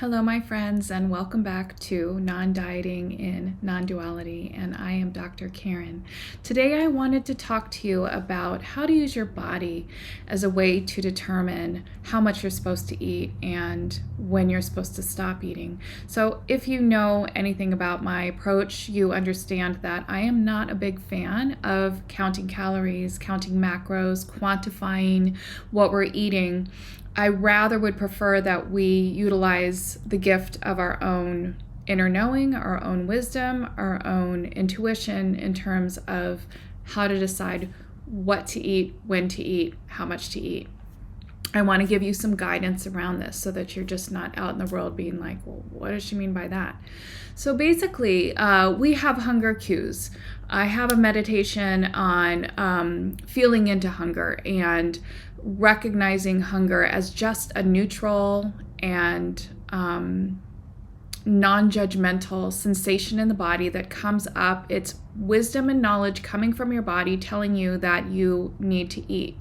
Hello, my friends, and welcome back to Non-Dieting in Non-Duality, and I am Dr. Karen. Today I wanted to talk to you about how to use your body as a way to determine how much you're supposed to eat and when you're supposed to stop eating. So if you know anything about my approach, you understand that I am not a big fan of counting calories, counting macros, quantifying what we're eating. I rather would prefer that we utilize the gift of our own inner knowing, our own wisdom, our own intuition in terms of how to decide what to eat, when to eat, how much to eat. I want to give you some guidance around this so that you're just not out in the world being like, well, what does she mean by that? So basically, we have hunger cues. I have a meditation on feeling into hunger and recognizing hunger as just a neutral and non-judgmental sensation in the body that comes up. It's wisdom and knowledge coming from your body telling you that you need to eat.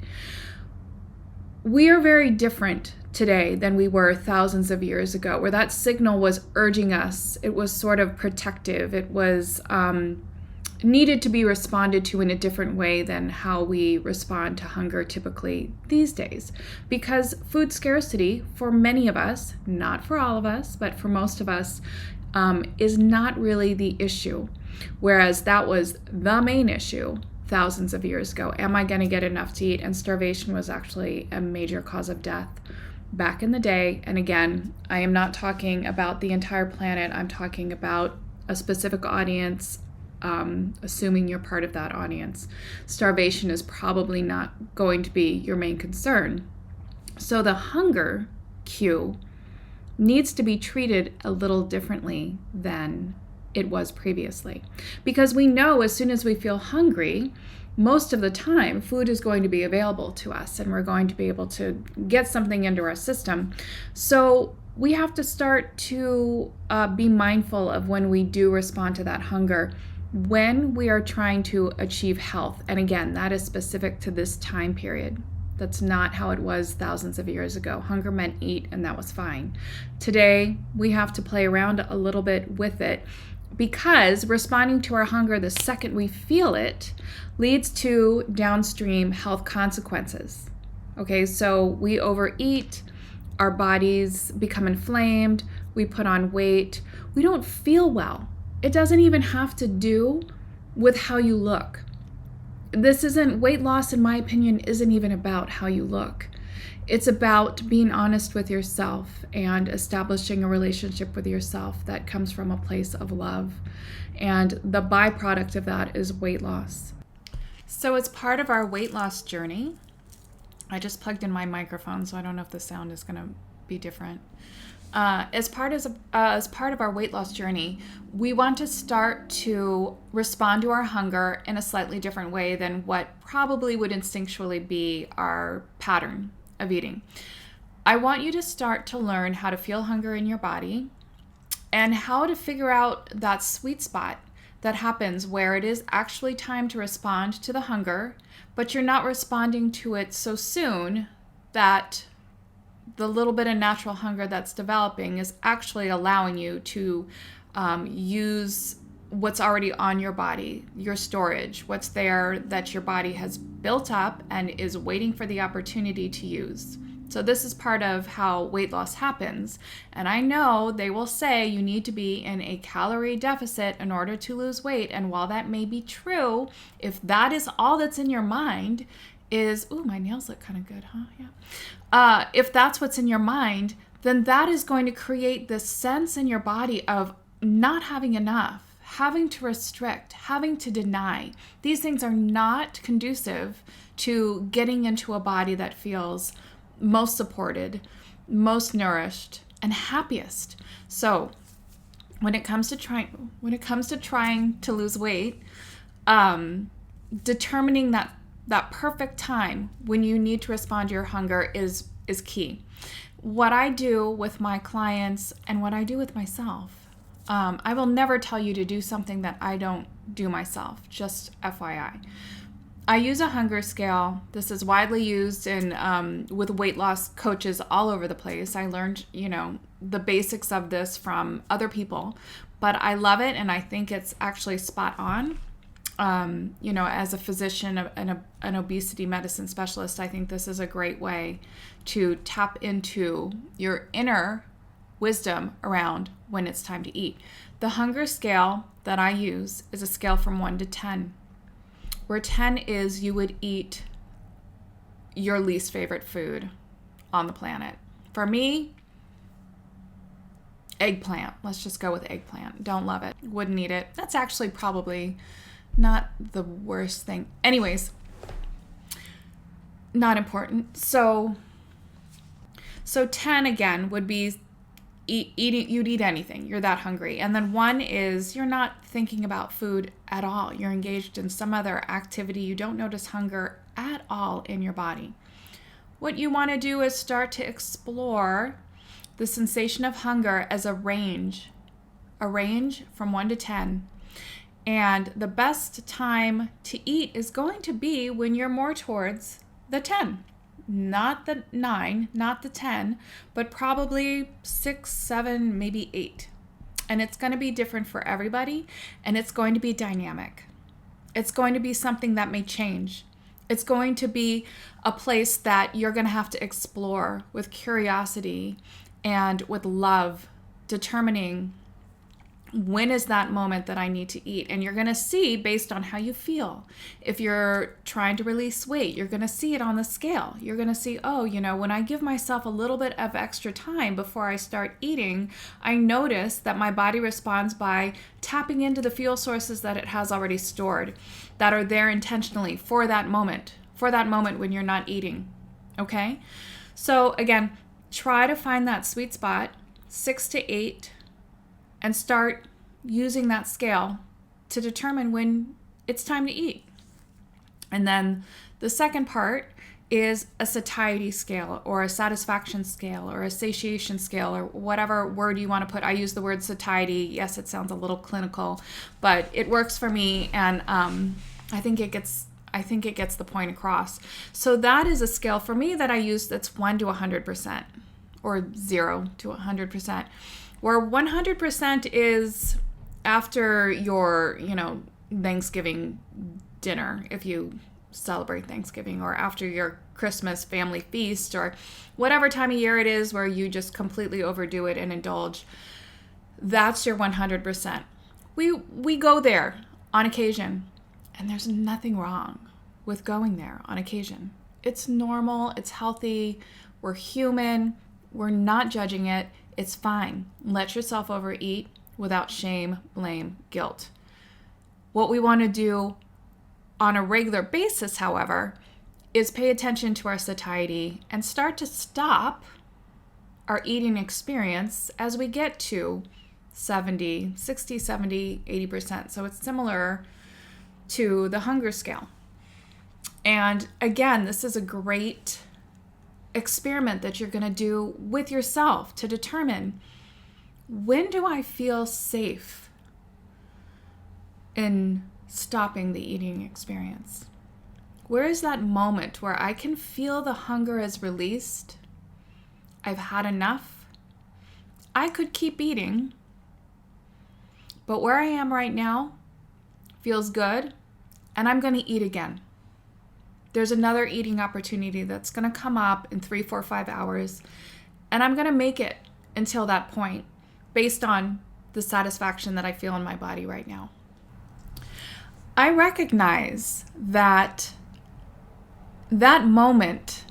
We are very different today than we were thousands of years ago, where that signal was urging us. It was sort of protective. It was needed to be responded to in a different way than how we respond to hunger typically these days. Because food scarcity for many of us, not for all of us, but for most of us, is not really the issue. Whereas that was the main issue thousands of years ago. Am I going to get enough to eat? And starvation was actually a major cause of death back in the day. And again, I am not talking about the entire planet. I'm talking about a specific audience, assuming you're part of that audience. Starvation is probably not going to be your main concern. So the hunger cue needs to be treated a little differently than it was previously. Because we know as soon as we feel hungry, most of the time food is going to be available to us and we're going to be able to get something into our system. So we have to start to be mindful of when we do respond to that hunger, when we are trying to achieve health. And again, that is specific to this time period. That's not how it was thousands of years ago. Hunger meant eat, and that was fine. Today, we have to play around a little bit with it, because responding to our hunger the second we feel it leads to downstream health consequences. Okay, so we overeat, our bodies become inflamed, we put on weight, we don't feel well. It doesn't even have to do with how you look. Weight loss, in my opinion, isn't even about how you look. It's about being honest with yourself and establishing a relationship with yourself that comes from a place of love. And the byproduct of that is weight loss. So as part of our weight loss journey, I just plugged in my microphone, so I don't know if the sound is going to be different. As part of our weight loss journey, we want to start to respond to our hunger in a slightly different way than what probably would instinctually be our pattern of eating. I want you to start to learn how to feel hunger in your body and how to figure out that sweet spot that happens where it is actually time to respond to the hunger, but you're not responding to it so soon that the little bit of natural hunger that's developing is actually allowing you to use what's already on your body, your storage, what's there that your body has built up and is waiting for the opportunity to use. So this is part of how weight loss happens. And I know they will say you need to be in a calorie deficit in order to lose weight. And while that may be true, if that is all that's in your mind is, ooh, my nails look kind of good, huh? Yeah. If that's what's in your mind, then that is going to create this sense in your body of not having enough, having to restrict, having to deny. These things are not conducive to getting into a body that feels most supported, most nourished, and happiest. So when it comes to trying to lose weight, determining that perfect time when you need to respond to your hunger is key. What I do with my clients and what I do with myself, I will never tell you to do something that I don't do myself, just FYI. I use a hunger scale. This is widely used in with weight loss coaches all over the place. I learned, the basics of this from other people, but I love it, and I think it's actually spot on. As a physician and an obesity medicine specialist, I think this is a great way to tap into your inner wisdom around when it's time to eat. The hunger scale that I use is a scale from 1 to 10, where 10 is you would eat your least favorite food on the planet. For me, eggplant. Let's just go with eggplant. Don't love it. Wouldn't eat it. That's actually probably not the worst thing. Anyways, not important. So 10 again would be eating. You'd eat anything. You're that hungry. And then 1 is you're not thinking about food at all. You're engaged in some other activity. You don't notice hunger at all in your body. What you want to do is start to explore the sensation of hunger as a range from 1 to 10. And the best time to eat is going to be when you're more towards the 10. Not the 9, not the 10, but probably 6, 7, maybe 8. And it's going to be different for everybody, and it's going to be dynamic. It's going to be something that may change. It's going to be a place that you're going to have to explore with curiosity and with love, determining when is that moment that I need to eat. And you're going to see based on how you feel. If you're trying to release weight, you're going to see it on the scale. You're going to see, when I give myself a little bit of extra time before I start eating, I notice that my body responds by tapping into the fuel sources that it has already stored, that are there intentionally for that moment when you're not eating. Okay? So again, try to find that sweet spot, 6 to 8, and start using that scale to determine when it's time to eat. And then the second part is a satiety scale, or a satisfaction scale, or a satiation scale, or whatever word you want to put. I use the word satiety. Yes, it sounds a little clinical, but it works for me, and I think it gets the point across. So that is a scale for me that I use that's 1 to 100%, or 0 to 100%. Where 100% is after your, Thanksgiving dinner, if you celebrate Thanksgiving, or after your Christmas family feast, or whatever time of year it is where you just completely overdo it and indulge. That's your 100%. We go there on occasion, and there's nothing wrong with going there on occasion. It's normal, it's healthy, we're human, we're not judging it. It's fine. Let yourself overeat without shame, blame, guilt. What we want to do on a regular basis, however, is pay attention to our satiety and start to stop our eating experience as we get to 60, 70, 80%. So it's similar to the hunger scale. And again, this is a great experiment that you're going to do with yourself to determine, when do I feel safe in stopping the eating experience? Where is that moment where I can feel the hunger is released? I've had enough. I could keep eating, but where I am right now feels good, and I'm going to eat again. There's another eating opportunity that's going to come up in 3, 4, 5 hours, and I'm going to make it until that point based on the satisfaction that I feel in my body right now. I recognize that moment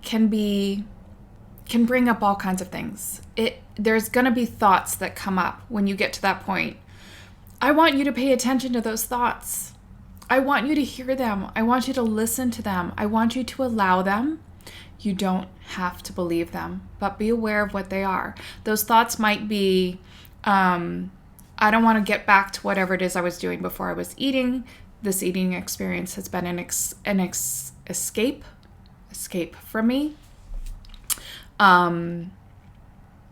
can bring up all kinds of things. There's going to be thoughts that come up when you get to that point. I want you to pay attention to those thoughts. I want you to hear them. I want you to listen to them. I want you to allow them. You don't have to believe them, but be aware of what they are. Those thoughts might be, I don't want to get back to whatever it is I was doing before I was eating. This eating experience has been an escape from me.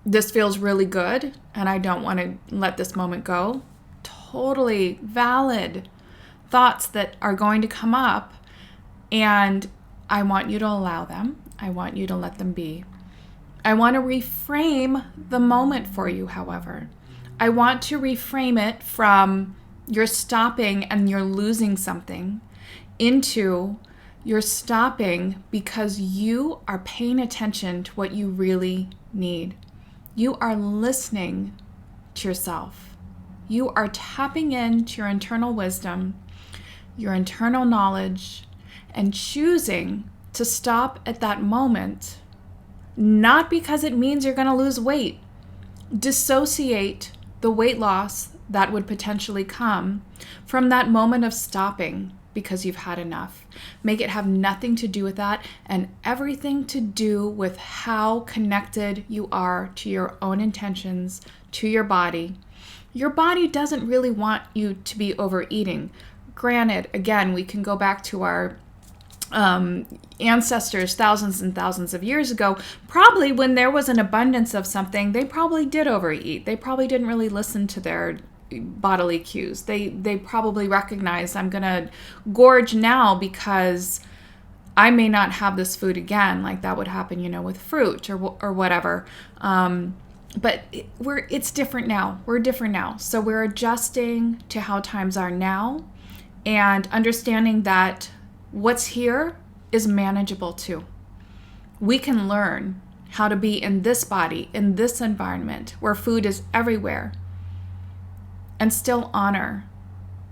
This feels really good, and I don't want to let this moment go. Totally valid thoughts that are going to come up, and I want you to allow them. I want you to let them be. I want to reframe the moment for you, however. I want to reframe it from you're stopping and you're losing something into you're stopping because you are paying attention to what you really need. You are listening to yourself. You are tapping into your internal wisdom, your internal knowledge, and choosing to stop at that moment, not because it means you're going to lose weight. Dissociate the weight loss that would potentially come from that moment of stopping because you've had enough. Make it have nothing to do with that and everything to do with how connected you are to your own intentions, to your body. Your body doesn't really want you to be overeating. Granted, again, we can go back to our ancestors thousands and thousands of years ago. Probably when there was an abundance of something, they probably did overeat. They probably didn't really listen to their bodily cues. They probably recognized, I'm going to gorge now because I may not have this food again. Like that would happen, with fruit or whatever. But it's different now. We're different now. So we're adjusting to how times are now and understanding that what's here is manageable too. We can learn how to be in this body, in this environment where food is everywhere, and still honor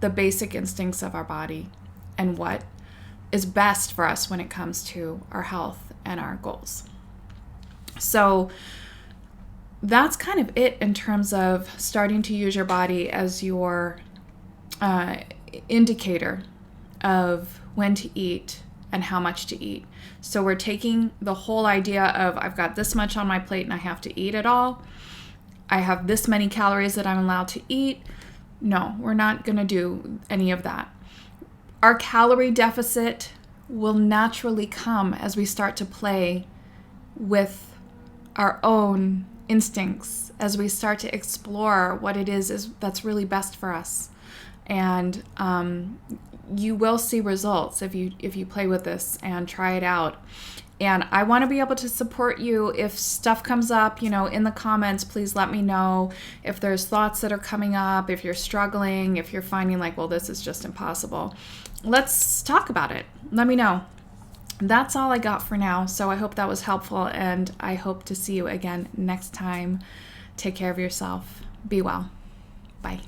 the basic instincts of our body and what is best for us when it comes to our health and our goals. So that's kind of it in terms of starting to use your body as your indicator of when to eat and how much to eat. So we're taking the whole idea of I've got this much on my plate and I have to eat it all. I have this many calories that I'm allowed to eat. No, we're not going to do any of that. Our calorie deficit will naturally come as we start to play with our own instincts, as we start to explore what it is that's really best for us. And you will see results if you play with this and try it out. And I want to be able to support you. If stuff comes up, in the comments, please let me know if there's thoughts that are coming up, if you're struggling, if you're finding like, well, this is just impossible. Let's talk about it. Let me know. That's all I got for now. So I hope that was helpful, and I hope to see you again next time. Take care of yourself. Be well. Bye.